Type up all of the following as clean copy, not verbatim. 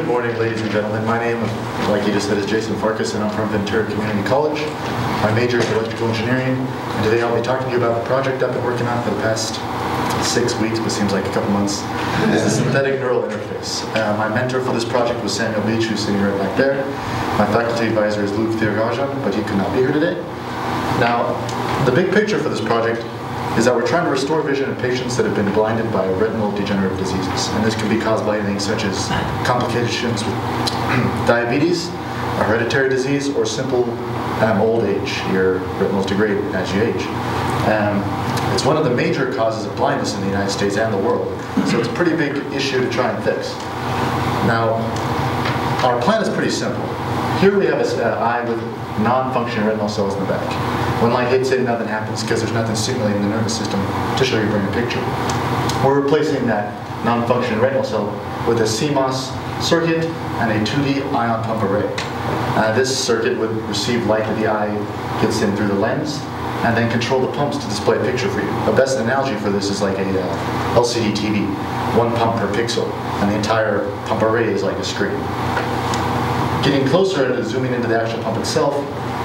Good morning, ladies and gentlemen. My name, like you just said, is Jason Farkas, and I'm from Ventura Community College. My major is electrical engineering, and today I'll be talking to you about a project I've been working on for the past 6 weeks, but seems like a couple months. It's the synthetic neural interface. My mentor for this project was Samuel Beach, who's sitting right back there. My faculty advisor is Luke Theogajan, but he could not be here today. Now, the big picture for this project is that we're trying to restore vision in patients that have been blinded by retinal degenerative diseases. And this can be caused by anything such as complications with diabetes, a hereditary disease, or simple old age. Your retinals degrade as you age. It's one of the major causes of blindness in the United States and the world. So it's a pretty big issue to try and fix. Now, our plan is pretty simple. Here we have an eye with non-functioning retinal cells in the back. When light hits it, nothing happens because there's nothing stimulating the nervous system to show you bring a picture. We're replacing that non-functioning retinal cell with a CMOS circuit and a 2D ion pump array. This circuit would receive light that the eye gets in through the lens and then control the pumps to display a picture for you. The best analogy for this is like a LCD TV, one pump per pixel, and the entire pump array is like a screen. Getting closer and zooming into the actual pump itself,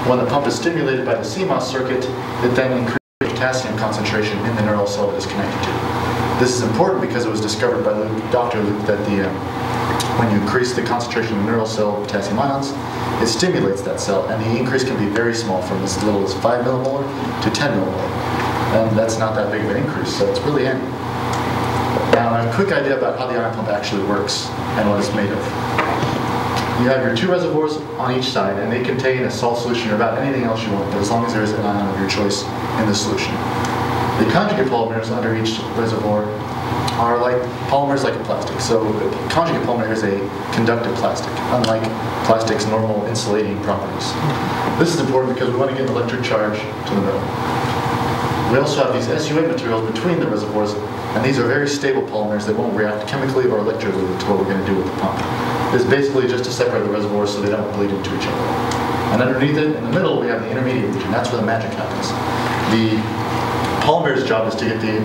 when the pump is stimulated by the CMOS circuit, it then increases the potassium concentration in the neural cell that is connected to it. This is important because it was discovered by Dr. Luke that when you increase the concentration of the neural cell potassium ions, it stimulates that cell, and the increase can be very small, from as little as 5 millimolar to 10 millimolar. And that's not that big of an increase, so it's really handy. Now, a quick idea about how the ion pump actually works and what it's made of. You have your 2 reservoirs on each side, and they contain a salt solution or about anything else you want, but as long as there is an ion of your choice in the solution. The conjugate polymers under each reservoir are like polymers like a plastic. So the conjugate polymer is a conductive plastic, unlike plastic's normal insulating properties. This is important because we want to get an electric charge to the middle. We also have these SU8 materials between the reservoirs, and these are very stable polymers that won't react chemically or electrically to what we're going to do with the pump. It's basically just to separate the reservoirs so they don't bleed into each other. And underneath it, in the middle, we have the intermediate region. That's where the magic happens. The polymer's job is to get the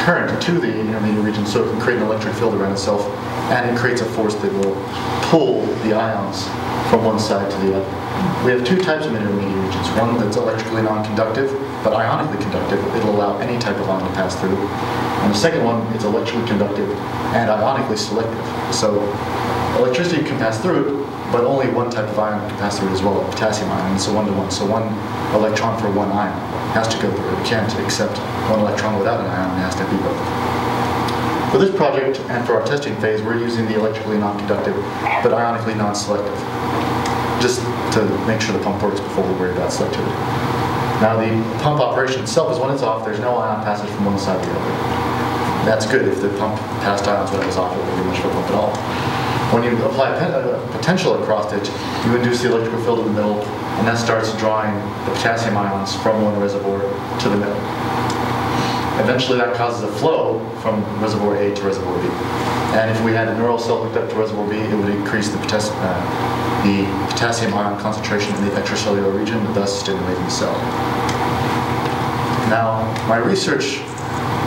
current to the intermediate region so it can create an electric field around itself, and it creates a force that will pull the ions from one side to the other. We have 2 types of intermediate regions. One that's electrically non-conductive, but ionically conductive. It'll allow any type of ion to pass through. And the second one is electrically conductive and ionically selective. So electricity can pass through it, but only one type of ion can pass through it as well, a potassium ion, and it's a 1-to-1. So 1 electron for 1 ion has to go through it. It can't accept 1 electron without an ion, it has to be both. For this project and for our testing phase, we're using the electrically non-conductive, but ionically non-selective, just to make sure the pump works before we worry about selectivity. Now, the pump operation itself is when it's off, there's no ion passage from one side to the other. That's good. If the pump passed ions when it was off, it wouldn't be much of a pump at all. When you apply a potential across it, you induce the electrical field in the middle, and that starts drawing the potassium ions from one reservoir to the middle. Eventually, that causes a flow from reservoir A to reservoir B. And if we had a neural cell hooked up to reservoir B, it would increase the potassium ion concentration in the extracellular region, thus stimulating the cell. Now, my research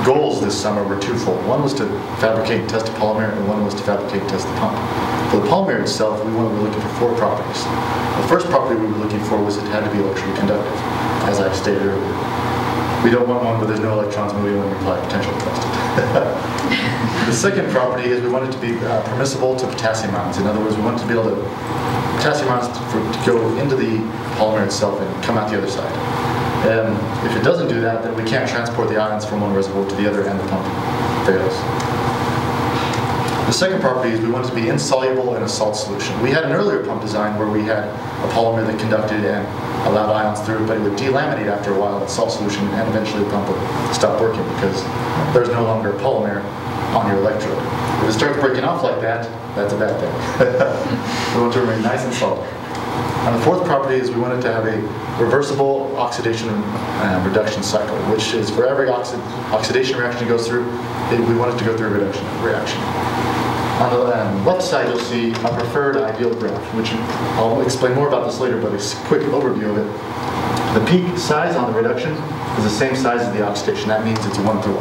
goals this summer were twofold. One was to fabricate and test a polymer, and one was to fabricate and test the pump. For the polymer itself, we were looking for 4 properties. The first property we were looking for was it had to be electrically conductive, as I've stated earlier. We don't want one where there's no electrons moving when we apply potential across it. The second property is we want it to be permissible to potassium ions. In other words, we want to be able to potassium ions to go into the polymer itself and come out the other side. If it doesn't do that, then we can't transport the ions from one reservoir to the other, and the pump fails. The second property is we want it to be insoluble in a salt solution. We had an earlier pump design where we had a polymer that conducted and allowed ions through, but it would delaminate after a while in salt solution, and eventually the pump would stop working because there's no longer a polymer on your electrode. If it starts breaking off like that, that's a bad thing. We want to remain nice and solid. And the fourth property is we wanted to have a reversible oxidation reduction cycle, which is for every oxidation reaction it goes through, we want it to go through a reduction reaction. On the left side, you'll see a preferred ideal graph, which I'll explain more about this later, but a quick overview of it. The peak size on the reduction is the same size as the oxidation. That means it's 1:1.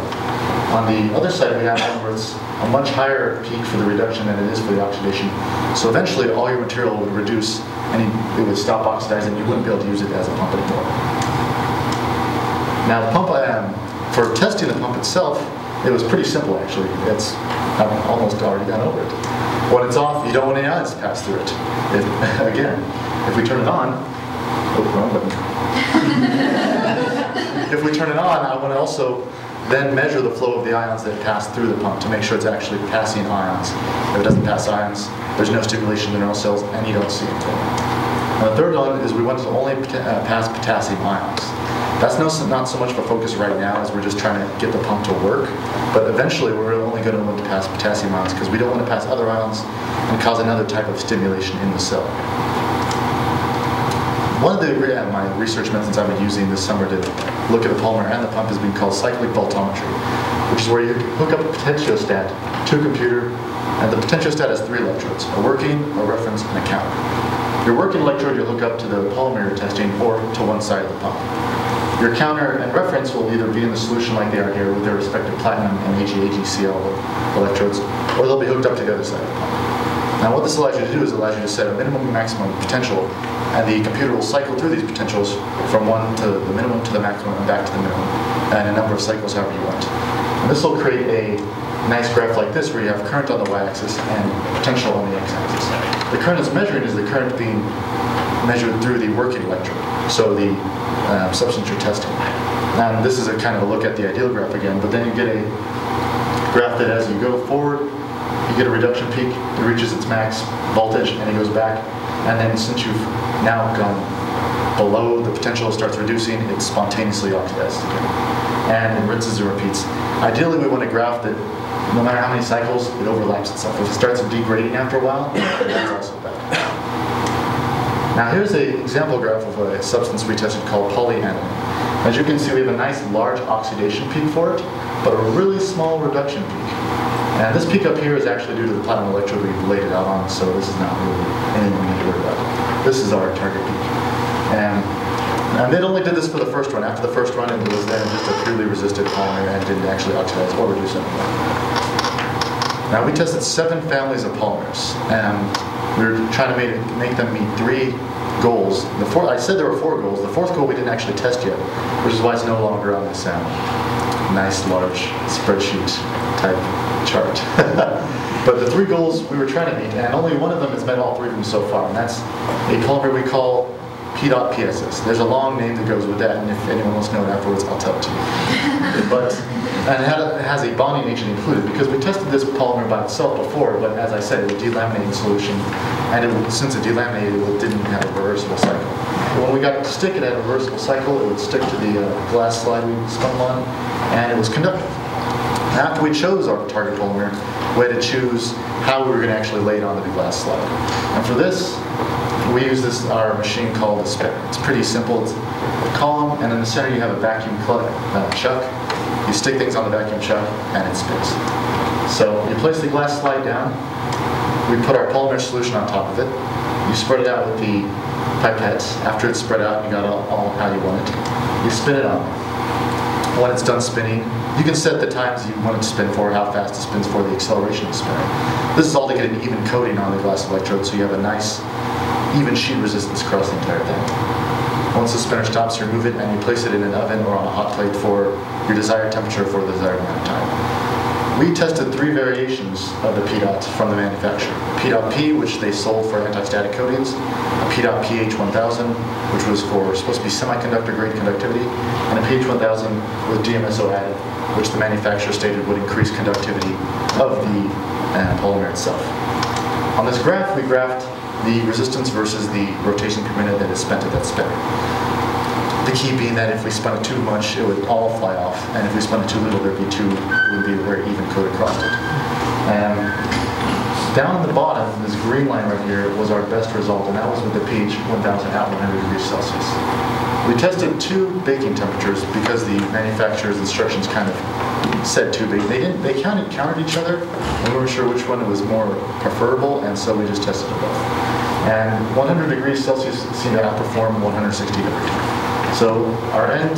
On the other side, we have one where it's a much higher peak for the reduction than it is for the oxidation. So eventually, all your material would reduce, and it would stop oxidizing. You wouldn't be able to use it as a pump anymore. Now, the pump, for testing the pump itself, it was pretty simple actually. I've almost already gone over it. When it's off, you don't want any ions to pass through it. If we turn it on, wrong button. If we turn it on, I want to also then measure the flow of the ions that pass through the pump to make sure it's actually passing ions. If it doesn't pass ions, there's no stimulation in the neural cells, and you don't see anything. And the third one is we want to only pass potassium ions. That's not so much of a focus right now, as we're just trying to get the pump to work. But eventually, we're only going to want to pass potassium ions because we don't want to pass other ions and cause another type of stimulation in the cell. One of my research methods I've been using this summer to look at the polymer and the pump has been called cyclic voltammetry, which is where you hook up a potentiostat to a computer, and the potentiostat has 3 electrodes: a working, a reference, and a counter. Your working electrode you'll hook up to the polymer you're testing or to one side of the pump. Your counter and reference will either be in the solution like they are here with their respective platinum and AgCl electrodes, or they'll be hooked up to the other side of the pump. Now what this allows you to do is it allows you to set a minimum and maximum potential, and the computer will cycle through these potentials from one to the minimum to the maximum and back to the minimum, and a number of cycles however you want. And this will create a nice graph like this where you have current on the y-axis and potential on the x-axis. The current it's measuring is the current being measured through the working electrode, so the substance you're testing. Now this is a kind of a look at the ideal graph again, but then you get a graph that as you go forward, you get a reduction peak, it reaches its max voltage, and it goes back. And then since you've now gone below the potential, it starts reducing, it spontaneously oxidizes again. And it rinses and repeats. Ideally, we want a graph that, no matter how many cycles, it overlaps itself. If it starts degrading after a while, that's also bad. Now here's an example graph of a substance we tested called polyaniline. As you can see, we have a nice large oxidation peak for it, but a really small reduction peak. And this peak up here is actually due to the platinum electrode we've laid it out on, so this is not really anything we need to worry about. This is our target peak. And they only did this for the first run. After the first run, it was then just a purely resisted polymer and didn't actually oxidize or reduce anything. Now we tested 7 families of polymers, and we were trying to make them meet 3 goals. I said there were 4 goals. The 4th goal we didn't actually test yet, which is why it's no longer on this nice large spreadsheet type chart. But the 3 goals we were trying to meet, and only one of them has met all 3 of them so far, and that's a polymer we call P.PSS. There's a long name that goes with that, and if anyone wants to know it afterwards, I'll tell it to you. And it has a bonding agent included, because we tested this polymer by itself before, but as I said, it would delaminate in solution, and since it delaminated, it didn't have a reversible cycle. But when we got to stick it at a reversible cycle, it would stick to the glass slide we spun on, and it was conductive. After we chose our target polymer, we had to choose how we were going to actually lay it onto the glass slide. And for this, we use our machine called a spinner. It's pretty simple. It's a column, and in the center you have a vacuum chuck. You stick things on the vacuum chuck, and it spins. So you place the glass slide down. We put our polymer solution on top of it. You spread it out with the pipettes. After it's spread out, you got all how you want it. You spin it on. When it's done spinning, you can set the times you want it to spin for, how fast it spins for, the acceleration of spinning. This is all to get an even coating on the glass electrode, so you have a nice, even sheet resistance across the entire thing. Once the spinner stops, you remove it and you place it in an oven or on a hot plate for your desired temperature for the desired amount of time. We tested 3 variations of the P-dot from the manufacturer. P.P, which they sold for anti-static coatings, a P.PH1000, which was supposed to be semiconductor grade conductivity, and a PH1000 with DMSO added, which the manufacturer stated would increase conductivity of the polymer itself. On this graph, we graphed the resistance versus the rotation per minute that is spent at that spinner. The key being that if we spun it too much, it would all fly off, and if we spun it too little, it would be a very even coat across it. Down at the bottom, this green line right here was our best result, and that was with the pH 1000 at 100 degrees Celsius. We tested 2 baking temperatures because the manufacturer's instructions kind of said 2 baking. They counted each other, and we weren't sure which one was more preferable, and so we just tested them both. And 100 degrees Celsius seemed to outperform 160 every time. So our end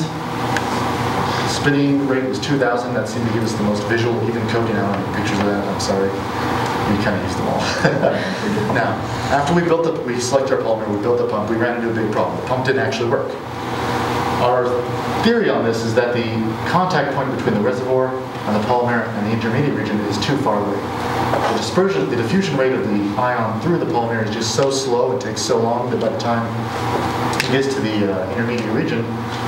spinning rate was 2,000. That seemed to give us the most visual, even coating. I don't have any pictures of that, I'm sorry. We kind of used them all. Now, after we selected our polymer, we built the pump, we ran into a big problem. The pump didn't actually work. Our theory on this is that the contact point between the reservoir and the polymer and the intermediate region is too far away. The diffusion rate of the ion through the polymer is just so slow, it takes so long that by the time it gets to the intermediate region,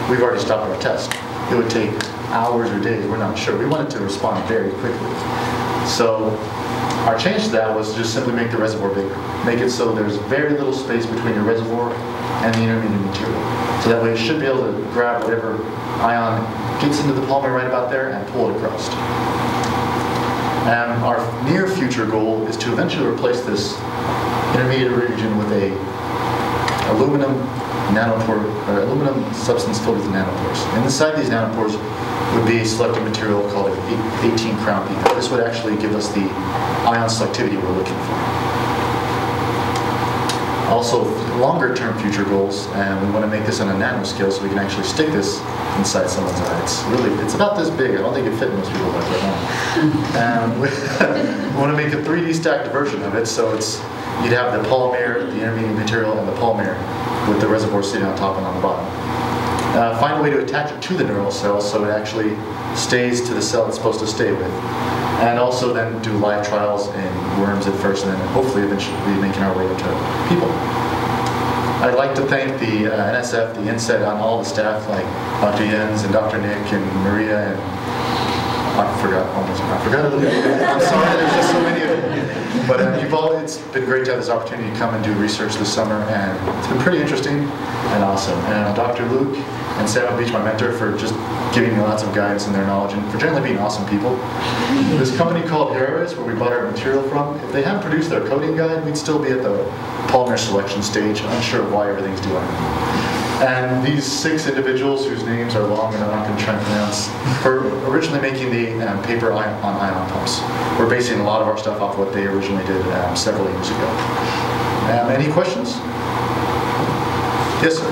we've already stopped our test. It would take hours or days, we're not sure. We wanted to respond very quickly. So our change to that was just simply make the reservoir bigger. Make it so there's very little space between your reservoir and the intermediate material. So that way it should be able to grab whatever ion gets into the polymer right about there and pull it across. And our near future goal is to eventually replace this intermediate region with a aluminum substance filled with nanopores. And inside these nanopores would be a selective material called an 18 crown peak. This would actually give us the ion selectivity we're looking for. Also, longer term future goals, and we want to make this on a nanoscale so we can actually stick this inside someone's eye. It's about this big. I don't think it fit most people like right now. We want to make a 3D stacked version of it, so you'd have the polymer, the intermediate material, and the polymer with the reservoir sitting on top and on the bottom. Find a way to attach it to the neural cell so it actually stays to the cell it's supposed to stay with. And also then do live trials in worms at first, and then hopefully eventually making our way up to people. I'd like to thank the NSF, the INSET, on all the staff like Dr. Jens and Dr. Nick and Maria and I forgot. I'm sorry, there's just so many of you. But it's been great to have this opportunity to come and do research this summer, and it's been pretty interesting and awesome. And Dr. Luke and Sam Beach, my mentor, for just giving me lots of guidance and their knowledge, and for generally being awesome people. This company called Herrera's, where we bought our material from, if they hadn't produced their coating guide, we'd still be at the polymer selection stage, unsure of why everything's doing it. And these 6 individuals, whose names are long and I'm not going to try and pronounce, were originally making the paper on ion pumps. We're basing a lot of our stuff off what they originally did several years ago. Any questions? Yes, sir.